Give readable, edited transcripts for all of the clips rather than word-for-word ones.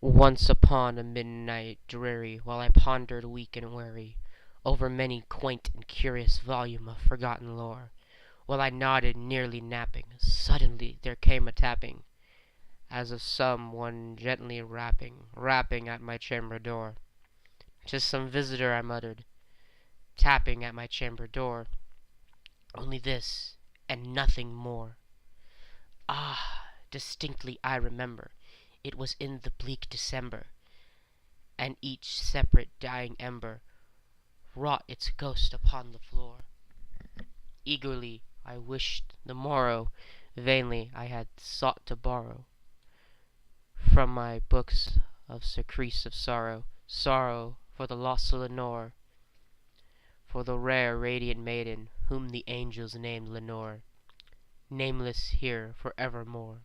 Once upon a midnight dreary, while I pondered weak and weary over many quaint and curious volume of forgotten lore, while I nodded, nearly napping, suddenly there came a tapping, as of some one gently rapping at my chamber door. "'Tis some visitor," I muttered, tapping at my chamber door. Only this, and nothing more. Ah, distinctly I remember, it was in the bleak December, and each separate dying ember wrought its ghost upon the floor. Eagerly I wished the morrow, vainly I had sought to borrow from my books of surcease of sorrow, sorrow for the lost Lenore, for the rare radiant maiden whom the angels named Lenore, nameless here for evermore.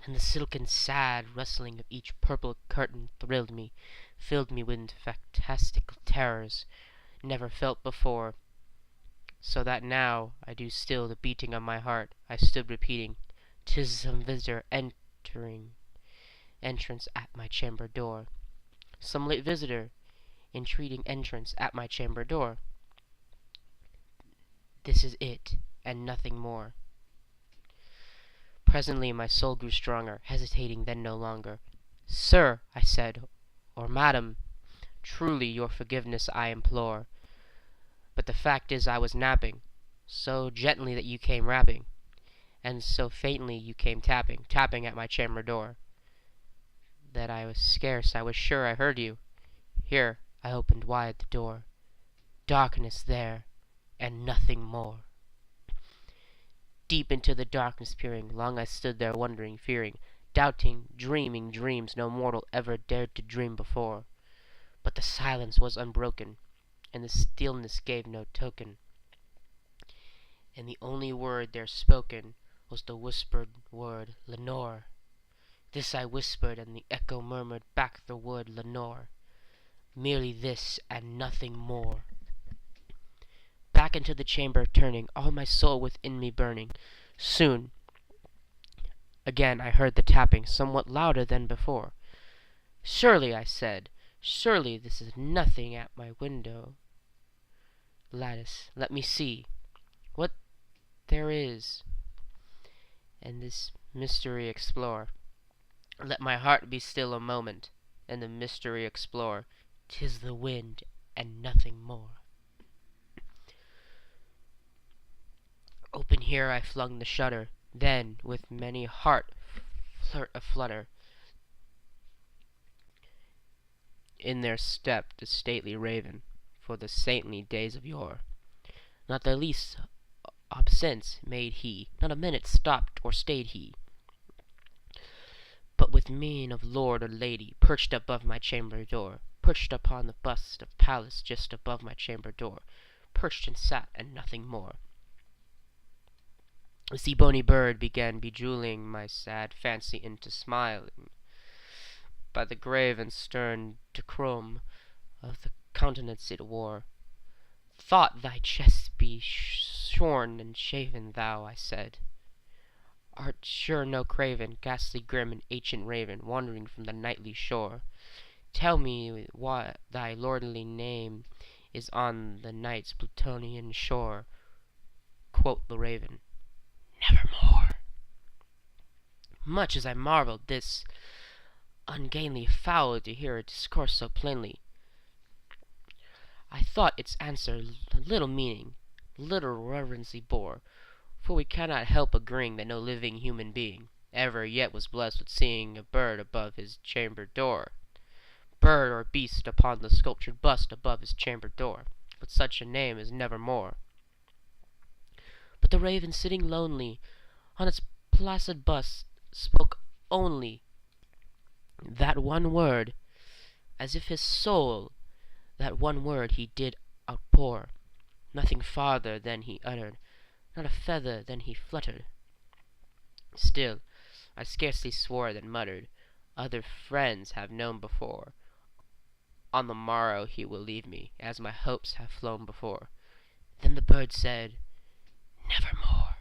And the silken sad rustling of each purple curtain thrilled me, filled me with fantastical terrors never felt before, so that now I do still the beating of my heart I stood repeating, "'Tis some visitor entrance at my chamber door, some late visitor entreating entrance at my chamber door. This is it, and nothing more." Presently my soul grew stronger, hesitating then no longer. "Sir," I said, "or madam, truly your forgiveness I implore, but the fact is I was napping, so gently that you came rapping, and so faintly you came tapping at my chamber door, that I was sure I heard you. Here I opened wide the door. Darkness there, and nothing more." Deep into the darkness peering, long I stood there wondering, fearing, doubting, dreaming dreams no mortal ever dared to dream before. But the silence was unbroken, and the stillness gave no token, and the only word there spoken was the whispered word, "Lenore." This I whispered, and the echo murmured back the word, "Lenore." Merely this, and nothing more. Back into the chamber turning, all my soul within me burning. Soon again I heard the tapping, somewhat louder than before. "Surely," I said, "surely this is nothing at my window lattice. Let me see what there is, and this mystery explore. Let my heart be still a moment, and the mystery explore. 'Tis the wind, and nothing more." Open here I flung the shutter, then, with many heart aflutter, in there stepped the stately raven, for the saintly days of yore. Not the least obeisance made he, not a minute stopped or stayed he, but with mien of lord or lady, perched above my chamber door, perched upon the bust of Pallas just above my chamber door, perched and sat, and nothing more. The sea bony bird began bejeweling my sad fancy into smiling, by the grave and stern decorum of the countenance it wore. "Thought thy chest be shorn and shaven, thou," I said, "art sure no craven, ghastly grim and ancient raven, wandering from the nightly shore. Tell me what thy lordly name is on the night's Plutonian shore." Quoth the raven, "Nevermore." Much as I marveled this ungainly fowl to hear it discourse so plainly, I thought its answer little meaning, little reverency bore, for we cannot help agreeing that no living human being ever yet was blessed with seeing a bird above his chamber door, bird or beast upon the sculptured bust above his chamber door, but such a name is Nevermore. But the raven, sitting lonely on its placid bust, spoke only that one word, as if his soul that one word he did outpour. Nothing farther than he uttered, not a feather than he fluttered. Still I scarcely swore than muttered, "Other friends have known before. On the morrow he will leave me, as my hopes have flown before." Then the bird said, "Nevermore."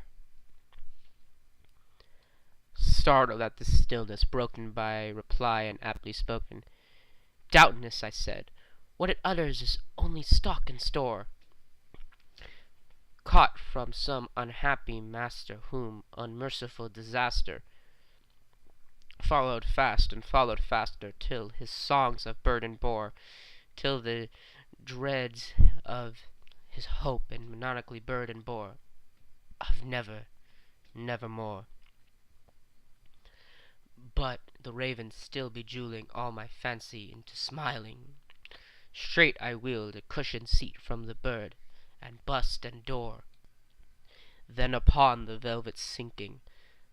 startled at the stillness broken by reply and aptly spoken. Doubtless, I said, what it utters is only stock and store, caught from some unhappy master whom unmerciful disaster followed fast and followed faster, till his songs of burden bore, till the dreads of his hope and monotonically burden bore, of never, nevermore. But the raven still bejeweling all my fancy into smiling, straight I wheeled a cushioned seat from the bird, and bust and door. Then upon the velvet sinking,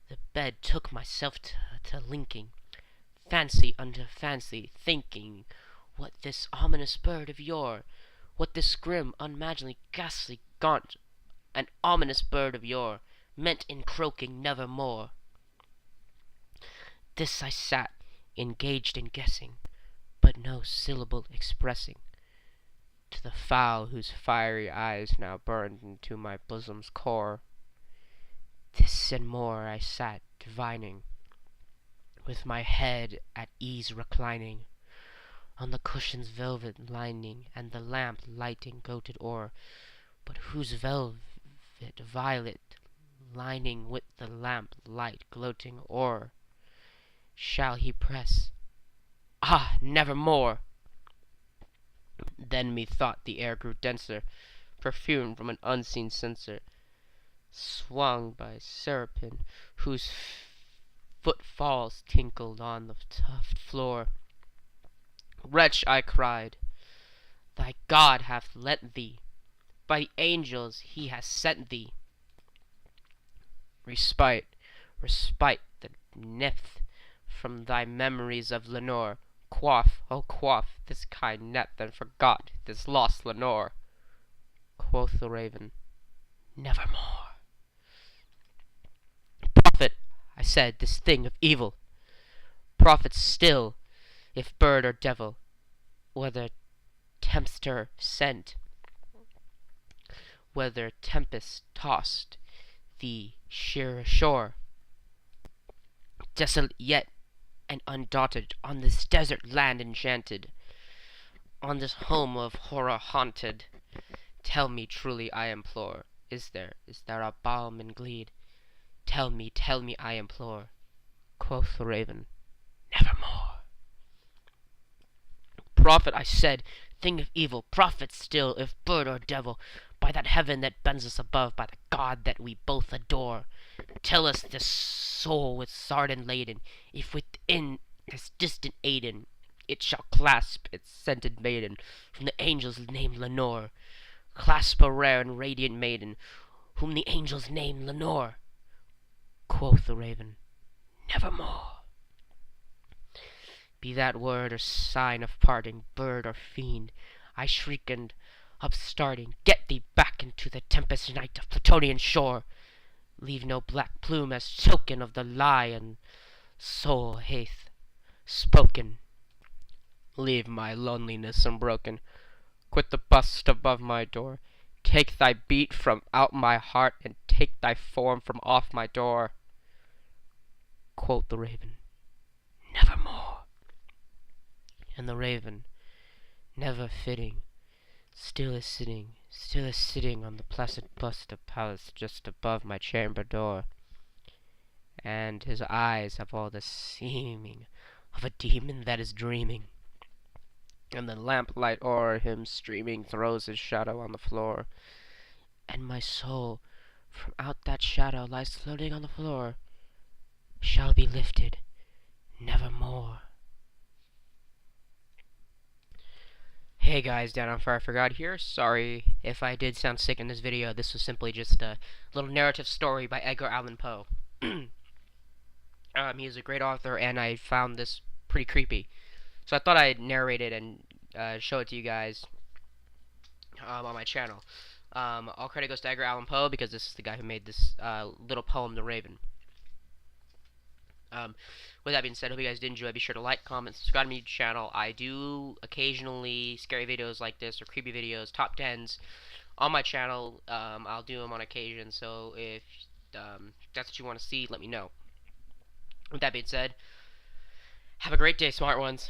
the bed took myself to linking, fancy unto fancy, thinking what this ominous bird of yore, what this grim, unmaidenly, ghastly, gaunt, and ominous bird of yore, meant in croaking nevermore. This I sat, engaged in guessing, but no syllable expressing, to the fowl whose fiery eyes now burned into my bosom's core. This and more I sat divining, with my head at ease reclining, on the cushion's velvet lining, and the lamp lighting goated o'er, but whose velvet violet lining with the lamp light gloating o'er shall he press? Ah, nevermore! Then methought the air grew denser, perfumed from an unseen censer, swung by seraphim, whose footfalls tinkled on the tufted floor. Wretch, I cried, thy God hath lent thee, by the angels he has sent thee, respite, respite the nymph from thy memories of Lenore. Quaff, oh quaff, this kind net, then forgot this lost Lenore. Quoth the raven, nevermore. Prophet, I said, this thing of evil, prophet still, if bird or devil, whether tempter sent, whether tempest tossed thee sheer ashore, desolate yet and undaunted, on this desert land enchanted, on this home of horror haunted, tell me truly, I implore, is there a balm in Gleed? Tell me, I implore. Quoth the raven, nevermore. Prophet, I said, thing of evil, prophet still, if bird or devil, by that heaven that bends us above, by the God that we both adore, tell us this soul with sardine laden, if within this distant Aden it shall clasp its scented maiden, from the angels named Lenore, clasp a rare and radiant maiden, whom the angels named Lenore. Quoth the raven, nevermore. Be that word or sign of parting, bird or fiend, I shriek and upstarting, get thee back into the tempest night of Plutonian shore. Leave no black plume as token of the lie and soul hath spoken. Leave my loneliness unbroken. Quit the bust above my door. Take thy beat from out my heart, and take thy form from off my door. Quoth the raven, nevermore. And the raven, never fitting, still is sitting on the placid bust of Pallas just above my chamber door, and his eyes have all the seeming of a demon that is dreaming, and the lamplight o'er him streaming throws his shadow on the floor, and my soul from out that shadow lies floating on the floor, shall be lifted nevermore. Hey guys, Down on Fire for God here. Sorry if I did sound sick in this video. This was simply just a little narrative story by Edgar Allan Poe. He is a great author, and I found this pretty creepy. So I thought I'd narrate it and show it to you guys on my channel. All credit goes to Edgar Allan Poe, because this is the guy who made this little poem, The Raven. With that being said, I hope you guys did enjoy. Be sure to like, comment, subscribe to my channel. I do occasionally scary videos like this, or creepy videos, top 10s on my channel. I'll do them on occasion, so if that's what you want to see, let me know. With that being said, have a great day, smart ones.